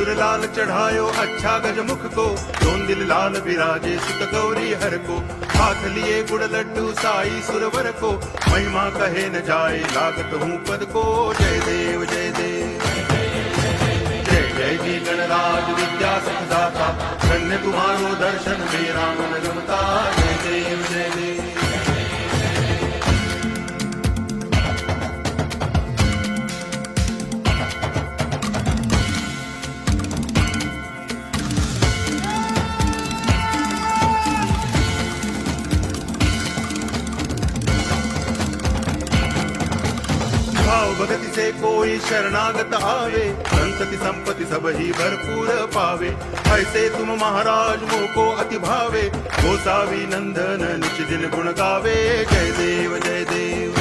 सिंदूर लाल चढ़ायो अच्छा गजमुख को, दोन दिल लाल विराजे सुत गौरी हर को, हाथ लिए गुड़ लड्डू साई सुरवर को, महिमा कहे न जाए लागत हूँ पद को। जय देव जय देव जय जय जी गणराज विद्या सुखदाता, धन्य तुम्हारो दर्शन मेरा मन रमता। जय देव जय देव भाव भगति से कोई शरणागत आवे, संतति संपत्ति सब ही भरपूर पावे। ऐसे तुम महाराज मोको अति भावे, गोसावी नंदन निच दिन गुण गावे। जय देव जय देव